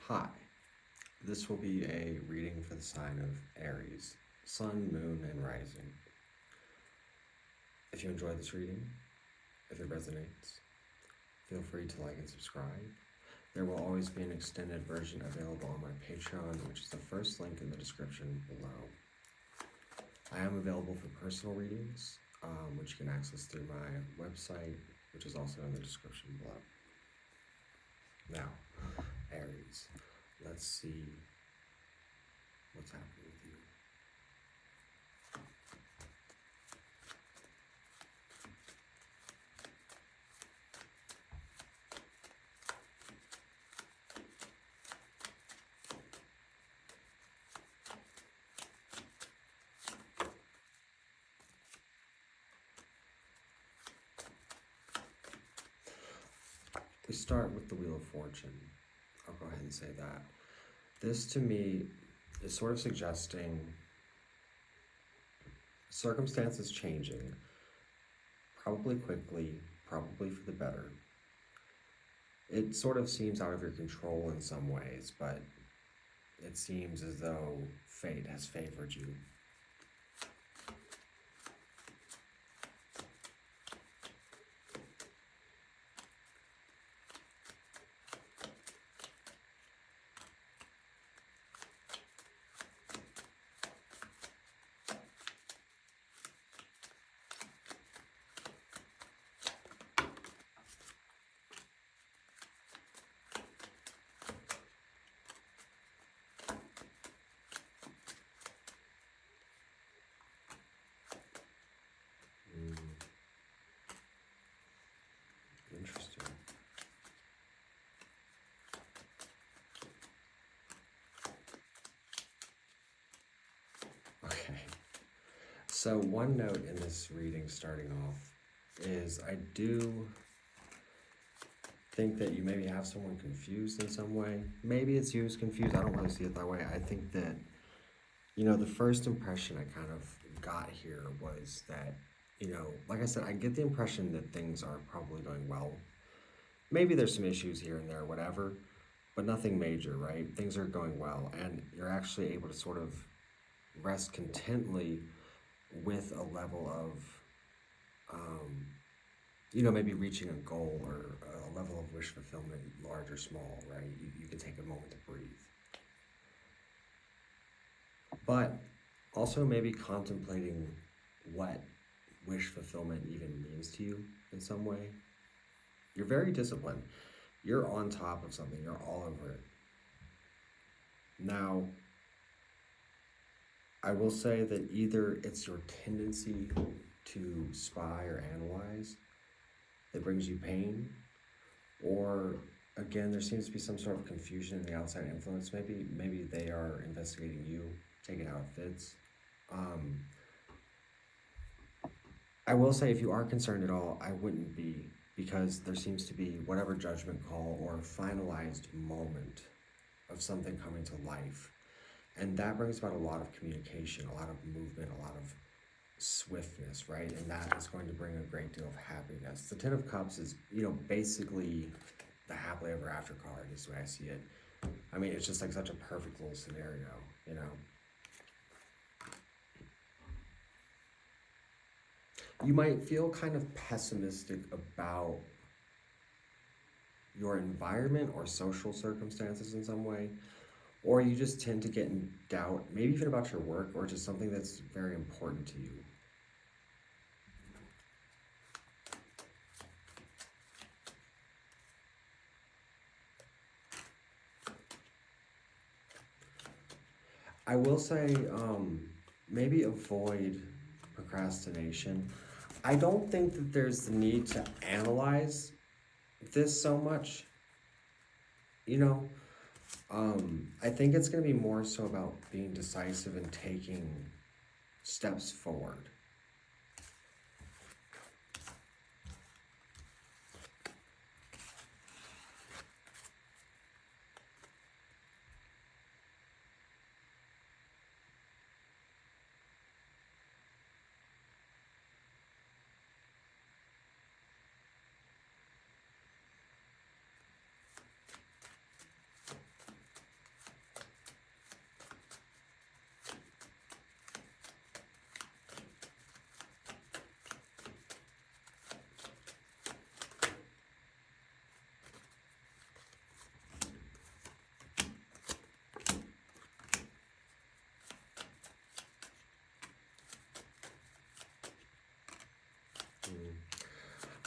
Hi, this will be a reading for the sign of Aries, Sun, Moon, and Rising. If you enjoy this reading, if it resonates, feel free to like and subscribe. There will always be an extended version available on my Patreon, which is the first link in the description below. I am available for personal readings, which you can access through my website, which is also in the description below. Now, Aries, let's see what's happening with you. We start with the Wheel of Fortune. I'll go ahead and say that. This, to me, is sort of suggesting circumstances changing, probably quickly, probably for the better. It sort of seems out of your control in some ways, but it seems as though fate has favored you. Interesting. Okay. So one note in this reading starting off is I do think that you maybe have someone confused in some way. Maybe it's you who's confused. I don't really see it that way. I think that, the first impression I kind of got here was that, like I said, I get the impression that things are probably going well. Maybe there's some issues here and there, whatever, but nothing major, right? Things are going well, and you're actually able to sort of rest contently with a level of, maybe reaching a goal or a level of wish fulfillment, large or small, right? You can take a moment to breathe. But also maybe contemplating what wish fulfillment even means to you in some way. You're very disciplined. You're on top of something. You're all over it. Now, I will say that either it's your tendency to spy or analyze that brings you pain, or again, there seems to be some sort of confusion in the outside influence. Maybe they are investigating you, taking how it fits. I will say, if you are concerned at all, I wouldn't be, because there seems to be whatever judgment call or finalized moment of something coming to life. And that brings about a lot of communication, a lot of movement, a lot of swiftness, right? And that is going to bring a great deal of happiness. The Ten of Cups is, basically the happily ever after card is the way I see it. I mean, it's just like such a perfect little scenario, You might feel kind of pessimistic about your environment or social circumstances in some way, or you just tend to get in doubt, maybe even about your work or just something that's very important to you. I will say, maybe avoid procrastination. I don't think that there's the need to analyze this so much, I think it's going to be more so about being decisive and taking steps forward.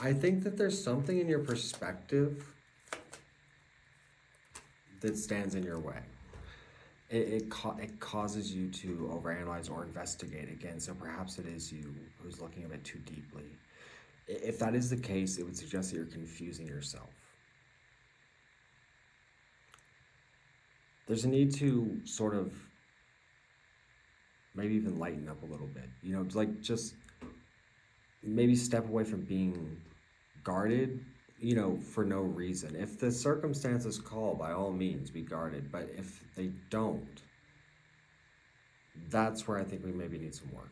I think that there's something in your perspective that stands in your way. It causes you to overanalyze or investigate again, so perhaps it is you who's looking at it too deeply. If that is the case, it would suggest that you're confusing yourself. There's a need to sort of maybe even lighten up a little bit, you know, like just maybe step away from being guarded, you know, for no reason. If the circumstances call, by all means, be guarded. But if they don't, that's where I think we maybe need some work.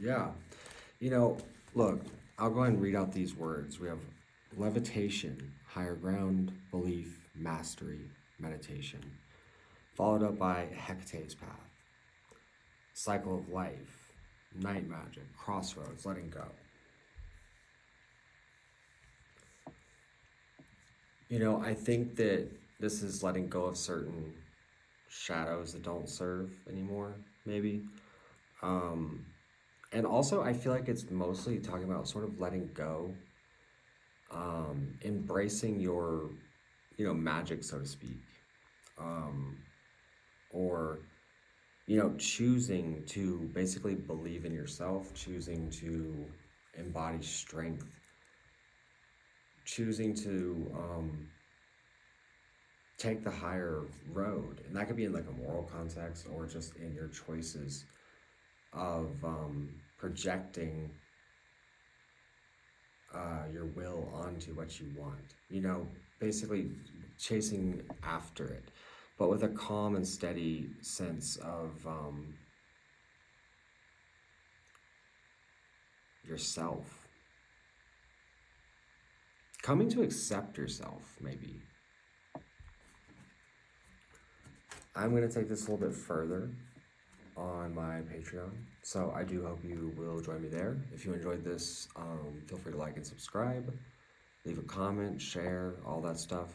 Yeah. You know, look, I'll go ahead and read out these words. We have levitation, higher ground, belief, mastery, meditation, followed up by Hecate's path, cycle of life, night magic, crossroads, letting go. You know, I think that this is letting go of certain shadows that don't serve anymore, maybe. And also, I feel like it's mostly talking about sort of letting go, embracing your, you know, magic, so to speak, or, you know, choosing to basically believe in yourself, choosing to embody strength, choosing to take the higher road. And that could be in like a moral context or just in your choices of projecting your will onto what you want. You know, basically chasing after it, but with a calm and steady sense of yourself. Coming to accept yourself, maybe. I'm going to take this a little bit further on my Patreon, so I do hope you will join me there. If you enjoyed this, feel free to like and subscribe, leave a comment, share, all that stuff.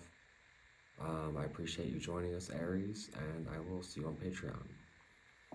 I appreciate you joining us, Aries, and I will see you on Patreon.